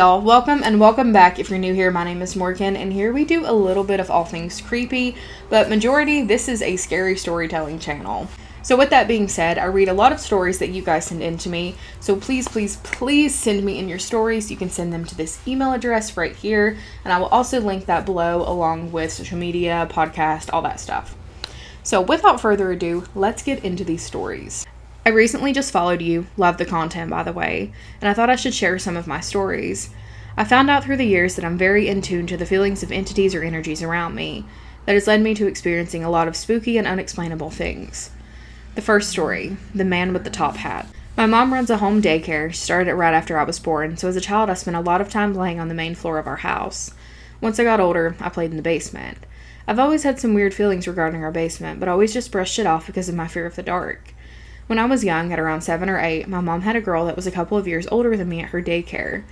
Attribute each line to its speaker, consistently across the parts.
Speaker 1: Y'all, welcome back. If you're new here, my name is Morgan, and here we do a little bit of all things creepy, but majority, this is a scary storytelling channel. So with that being said, I read a lot of stories that you guys send in to me, so please send me in your stories. You can send them to this email address right here, and I will also link that below along with social media, podcast, all that stuff. So without further ado, let's get into these stories. I recently just followed you, love the content by the way, and I thought I should share some of my stories. I found out through the years that I'm very in tune to the feelings of entities or energies around me. That has led me to experiencing a lot of spooky and unexplainable things. The first story, the man with the top hat. My mom runs a home daycare. She started it right after I was born, so as a child I spent a lot of time playing on the main floor of our house. Once I got older, I played in the basement. I've always had some weird feelings regarding our basement, but always just brushed it off because of my fear of the dark. When I was young, at around 7 or 8, my mom had a girl that was a couple of years older than me at her daycare.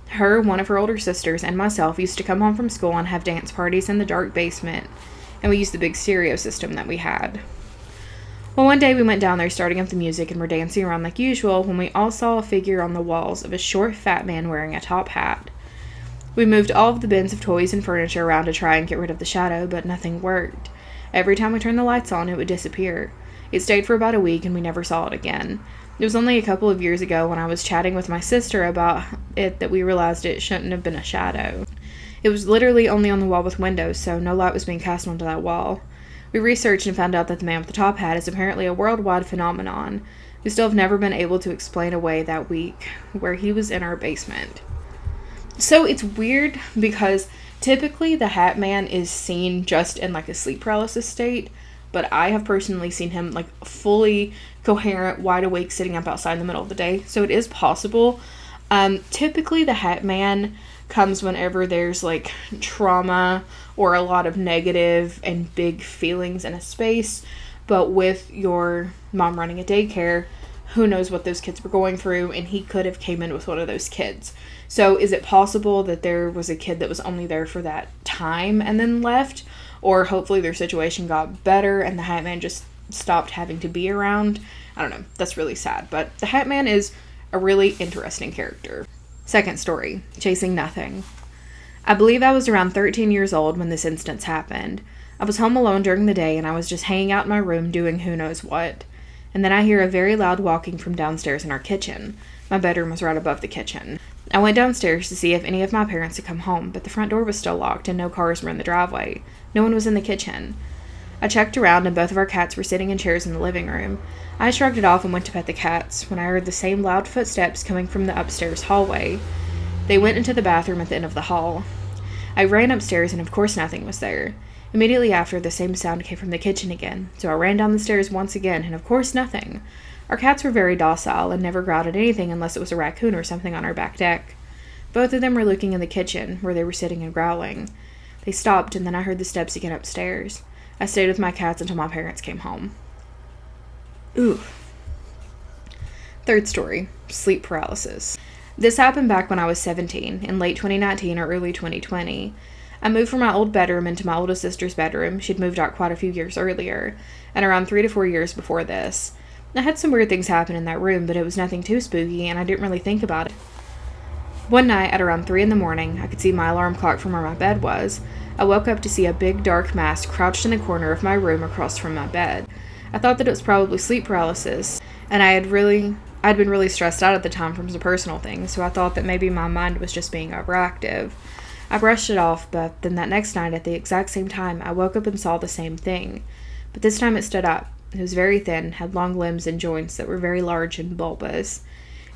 Speaker 1: Her, one of her older sisters, and myself used to come home from school and have dance parties in the dark basement, and we used the big stereo system that we had. Well, one day we went down there starting up the music and were dancing around like usual when we all saw a figure on the walls of a short, fat man wearing a top hat. We moved all of the bins of toys and furniture around to try and get rid of the shadow, but nothing worked. Every time we turned the lights on, it would disappear. It stayed for about a week and we never saw it again. It was only a couple of years ago when I was chatting with my sister about it that we realized it shouldn't have been a shadow. It was literally only on the wall with windows, so no light was being cast onto that wall. We researched and found out that the man with the top hat is apparently a worldwide phenomenon. We still have never been able to explain away that week where he was in our basement. So it's weird because typically the Hat Man is seen just in like a sleep paralysis state, but I have personally seen him like fully coherent, wide awake, sitting up outside in the middle of the day. So it is possible. Typically the Hat Man comes whenever there's like trauma or a lot of negative and big feelings in a space. But with your mom running a daycare, who knows what those kids were going through, and he could have came in with one of those kids. So is it possible that there was a kid that was only there for that time and then left? Or hopefully their situation got better and the Hat Man just stopped having to be around? I don't know. That's really sad. But the Hat Man is a really interesting character. Second story, Chasing Nothing. I believe I was around 13 years old when this instance happened. I was home alone during the day and I was just hanging out in my room doing who knows what. And then I hear a very loud walking from downstairs in our kitchen. My bedroom was right above the kitchen. I went downstairs to see if any of my parents had come home, but the front door was still locked and no cars were in the driveway. No one was in the kitchen. I checked around and both of our cats were sitting in chairs in the living room. I shrugged it off and went to pet the cats when I heard the same loud footsteps coming from the upstairs hallway. They went into the bathroom at the end of the hall. I ran upstairs and of course nothing was there. Immediately after, the same sound came from the kitchen again, so I ran down the stairs once again and of course nothing. Our cats were very docile and never growled at anything unless it was a raccoon or something on our back deck. Both of them were looking in the kitchen, where they were sitting and growling. They stopped, and then I heard the steps again upstairs. I stayed with my cats until my parents came home. Ooh. Third story, sleep paralysis. This happened back when I was 17, in late 2019 or early 2020. I moved from my old bedroom into my oldest sister's bedroom. She'd moved out quite a few years earlier, and around 3 to 4 years before this. I had some weird things happen in that room, but it was nothing too spooky, and I didn't really think about it. One night, at around 3 in the morning, I could see my alarm clock from where my bed was. I woke up to see a big dark mass crouched in the corner of my room across from my bed. I thought that it was probably sleep paralysis, and I'd been really stressed out at the time from some personal things, so I thought that maybe my mind was just being overactive. I brushed it off, but then that next night at the exact same time, I woke up and saw the same thing. But this time it stood up. It was very thin, had long limbs and joints that were very large and bulbous.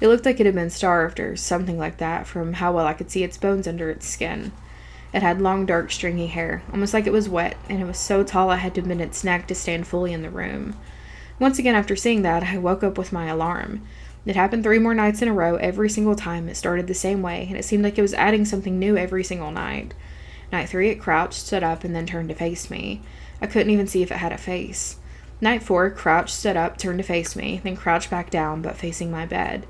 Speaker 1: It looked like it had been starved or something like that from how well I could see its bones under its skin. It had long, dark, stringy hair, almost like it was wet, and it was so tall I had to bend its neck to stand fully in the room. Once again, after seeing that, I woke up with my alarm. It happened 3 more nights in a row. Every single time it started the same way, and it seemed like it was adding something new every single night. Night 3, it crouched, stood up, and then turned to face me. I couldn't even see if it had a face. Night 4, crouched, stood up, turned to face me, then crouched back down, but facing my bed.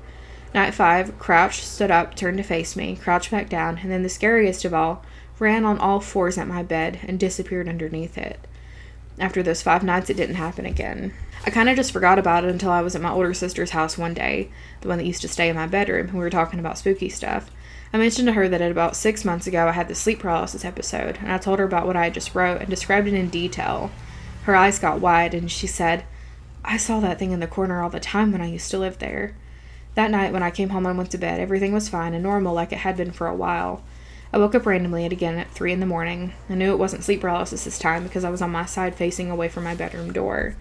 Speaker 1: Night 5, crouched, stood up, turned to face me, crouched back down, and then the scariest of all, ran on all 4s at my bed and disappeared underneath it. After those 5 nights, it didn't happen again. I kind of just forgot about it until I was at my older sister's house one day, the one that used to stay in my bedroom, and we were talking about spooky stuff. I mentioned to her that about 6 months ago I had the sleep paralysis episode, and I told her about what I had just wrote and described it in detail. Her eyes got wide, and she said, "I saw that thing in the corner all the time when I used to live there." That night, when I came home and went to bed, everything was fine and normal like it had been for a while. I woke up randomly again at 3 in the morning. I knew it wasn't sleep paralysis this time because I was on my side facing away from my bedroom door.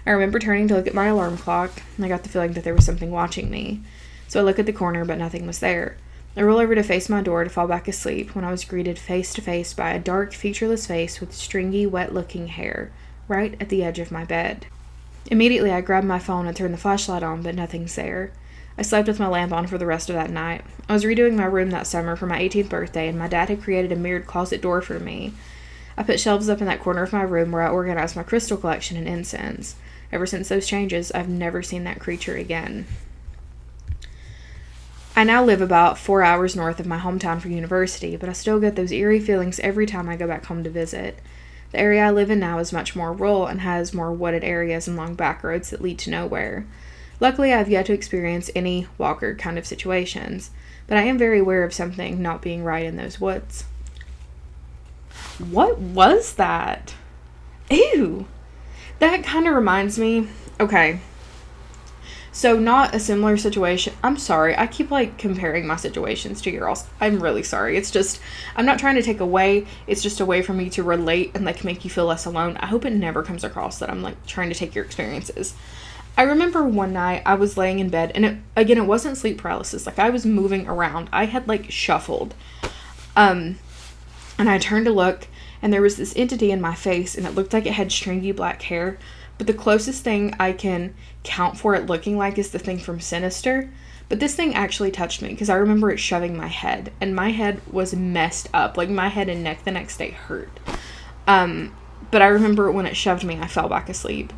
Speaker 1: I remember turning to look at my alarm clock, and I got the feeling that there was something watching me. So I looked at the corner, but nothing was there. I rolled over to face my door to fall back asleep when I was greeted face to face by a dark, featureless face with stringy, wet-looking hair, right at the edge of my bed. Immediately, I grabbed my phone and turned the flashlight on, but nothing's there. I slept with my lamp on for the rest of that night. I was redoing my room that summer for my 18th birthday, and my dad had created a mirrored closet door for me. I put shelves up in that corner of my room where I organized my crystal collection and incense. Ever since those changes, I've never seen that creature again. I now live about 4 hours north of my hometown for university, but I still get those eerie feelings every time I go back home to visit. The area I live in now is much more rural and has more wooded areas and long back roads that lead to nowhere. Luckily, I have yet to experience any Walker kind of situations, but I am very aware of something not being right in those woods. What was that? Ew! That kind of reminds me... Okay. So, not a similar situation. I'm sorry. I keep, comparing my situations to yours. I'm really sorry. It's just... I'm not trying to take away. It's just a way for me to relate and, make you feel less alone. I hope it never comes across that I'm, trying to take your experiences. I remember one night I was laying in bed, and it wasn't sleep paralysis. I was moving around. I had, shuffled. And I turned to look, and there was this entity in my face, and it looked like it had stringy black hair. But the closest thing I can count for it looking like is the thing from Sinister. But this thing actually touched me, because I remember it shoving my head, and my head was messed up. My head and neck the next day hurt. But I remember when it shoved me, I fell back asleep.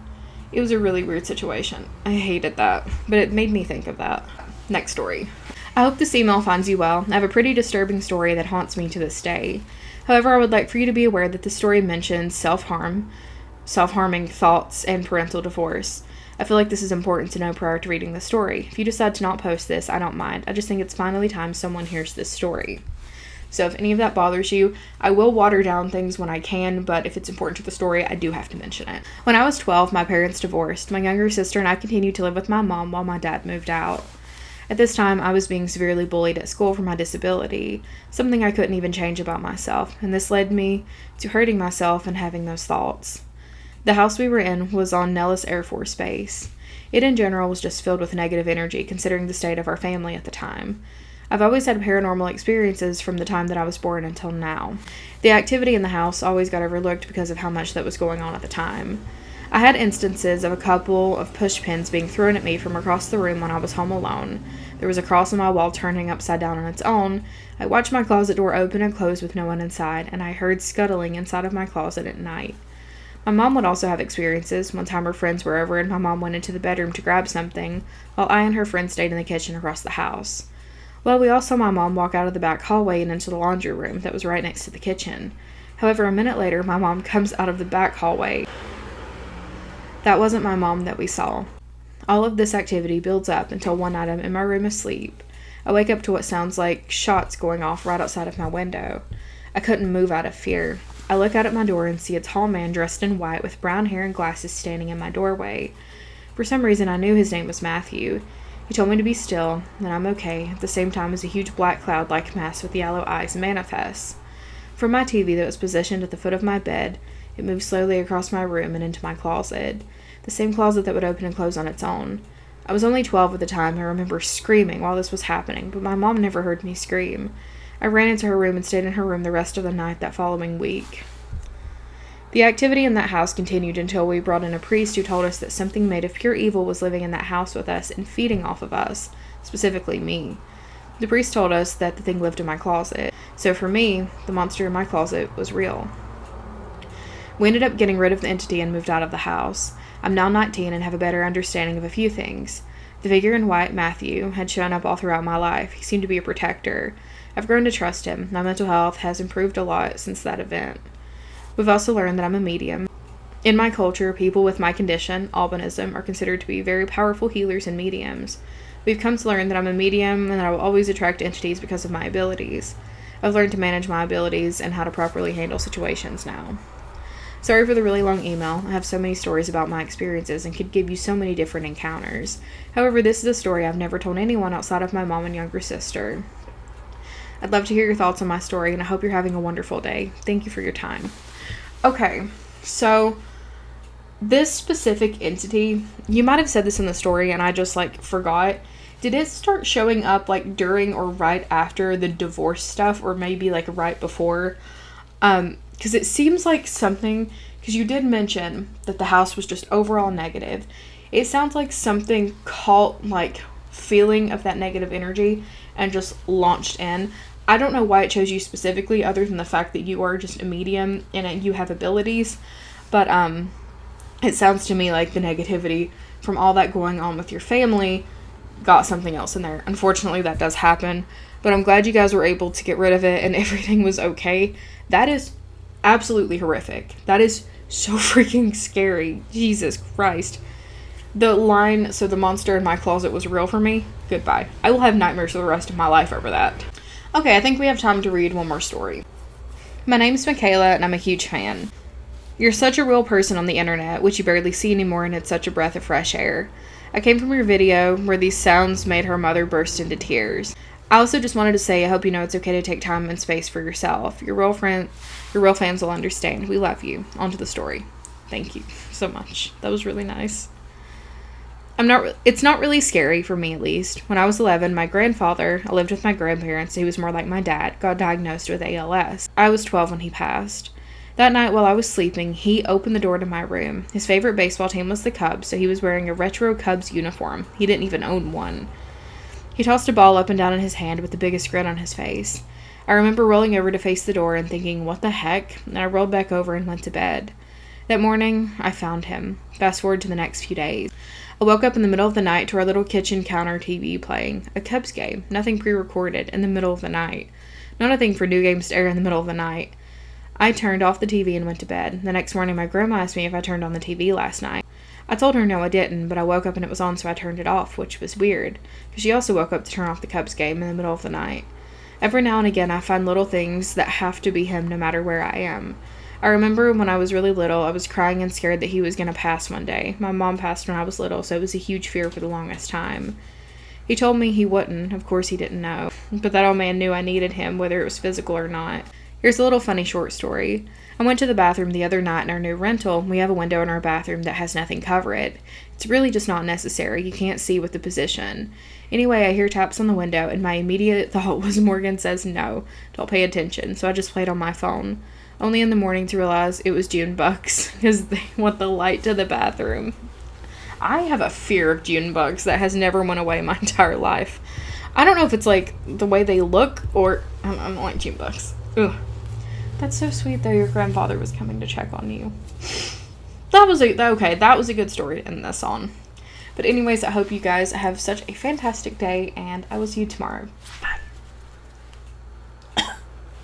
Speaker 1: It was a really weird situation. I hated that, but it made me think of that. Next story. I hope this email finds you well. I have a pretty disturbing story that haunts me to this day. However, I would like for you to be aware that the story mentions self-harming thoughts, and parental divorce. I feel like this is important to know prior to reading the story. If you decide to not post this, I don't mind. I just think it's finally time someone hears this story. So if any of that bothers you, I will water down things when I can, but if it's important to the story, I do have to mention it. When I was 12, my parents divorced. My younger sister and I continued to live with my mom while my dad moved out. At this time, I was being severely bullied at school for my disability, something I couldn't even change about myself, and this led me to hurting myself and having those thoughts. The house we were in was on Nellis Air Force Base. It in general was just filled with negative energy, considering the state of our family at the time. I've always had paranormal experiences from the time that I was born until now. The activity in the house always got overlooked because of how much that was going on at the time. I had instances of a couple of push pins being thrown at me from across the room when I was home alone. There was a cross on my wall turning upside down on its own. I watched my closet door open and close with no one inside, and I heard scuttling inside of my closet at night. My mom would also have experiences. One time her friends were over and my mom went into the bedroom to grab something, while I and her friend stayed in the kitchen across the house. Well, we all saw my mom walk out of the back hallway and into the laundry room that was right next to the kitchen. However, a minute later, my mom comes out of the back hallway. That wasn't my mom that we saw. All of this activity builds up until one night I'm in my room asleep. I wake up to what sounds like shots going off right outside of my window. I couldn't move out of fear. I look out at my door and see a tall man dressed in white with brown hair and glasses standing in my doorway. For some reason, I knew his name was Matthew. He told me to be still, and I'm okay, at the same time as a huge black cloud-like mass with yellow eyes manifests. From my TV that was positioned at the foot of my bed, it moved slowly across my room and into my closet, the same closet that would open and close on its own. I was only 12 at the time. I remember screaming while this was happening, but my mom never heard me scream. I ran into her room and stayed in her room the rest of the night that following week. The activity in that house continued until we brought in a priest who told us that something made of pure evil was living in that house with us and feeding off of us, specifically me. The priest told us that the thing lived in my closet, so for me, the monster in my closet was real. We ended up getting rid of the entity and moved out of the house. I'm now 19 and have a better understanding of a few things. The figure in white, Matthew, had shown up all throughout my life. He seemed to be a protector. I've grown to trust him. My mental health has improved a lot since that event. We've also learned that I'm a medium. In my culture, people with my condition, albinism, are considered to be very powerful healers and mediums. We've come to learn that I'm a medium and that I will always attract entities because of my abilities. I've learned to manage my abilities and how to properly handle situations now. Sorry for the really long email. I have so many stories about my experiences and could give you so many different encounters. However, this is a story I've never told anyone outside of my mom and younger sister. I'd love to hear your thoughts on my story, and I hope you're having a wonderful day. Thank you for your time. Okay, so this specific entity, you might have said this in the story and I just forgot. Did it start showing up during or right after the divorce stuff, or maybe right before? Because it seems like something, because you did mention that the house was just overall negative. It sounds like something caught feeling of that negative energy and just launched in. I don't know why it chose you specifically, other than the fact that you are just a medium and you have abilities, but it sounds to me like the negativity from all that going on with your family got something else in there. Unfortunately, that does happen, but I'm glad you guys were able to get rid of it and everything was okay. That is absolutely horrific. That is so freaking scary. Jesus Christ. The line, so the monster in my closet was real for me, goodbye. I will have nightmares for the rest of my life over that. Okay, I think we have time to read one more story. My name's Michaela, and I'm a huge fan. You're such a real person on the internet, which you barely see anymore, and it's such a breath of fresh air. I came from your video where these sounds made her mother burst into tears. I also just wanted to say I hope you know it's okay to take time and space for yourself. Your real fans will understand. We love you. On to the story. Thank you so much. That was really nice. It's not really scary, for me at least. When I was 11, my grandfather, I lived with my grandparents, who was more like my dad, got diagnosed with ALS. I was 12 when he passed. That night while I was sleeping, he opened the door to my room. His favorite baseball team was the Cubs, so he was wearing a retro Cubs uniform. He didn't even own one. He tossed a ball up and down in his hand with the biggest grin on his face. I remember rolling over to face the door and thinking, what the heck? And I rolled back over and went to bed. That morning, I found him. Fast forward to the next few days. I woke up in the middle of the night to our little kitchen counter TV playing a Cubs game, nothing pre-recorded, in the middle of the night. Not a thing for new games to air in the middle of the night. I turned off the TV and went to bed. The next morning, my grandma asked me if I turned on the TV last night. I told her no, I didn't, but I woke up and it was on, so I turned it off, which was weird, because she also woke up to turn off the Cubs game in the middle of the night. Every now and again, I find little things that have to be him no matter where I am. I remember when I was really little, I was crying and scared that he was going to pass one day. My mom passed when I was little, so it was a huge fear for the longest time. He told me he wouldn't. Of course he didn't know. But that old man knew I needed him, whether it was physical or not. Here's a little funny short story. I went to the bathroom the other night in our new rental. We have a window in our bathroom that has nothing cover it. It's really just not necessary. You can't see with the position. Anyway, I hear taps on the window, and my immediate thought was Morgan says no. Don't pay attention. So I just played on my phone. Only in the morning to realize it was June bugs, because they want the light to the bathroom. I have a fear of June bugs that has never went away my entire life. I don't know if it's the way they look, or I don't like June bugs. Ugh. That's so sweet though, your grandfather was coming to check on you. That was a good story to end this on. But anyways, I hope you guys have such a fantastic day, and I will see you tomorrow. Bye.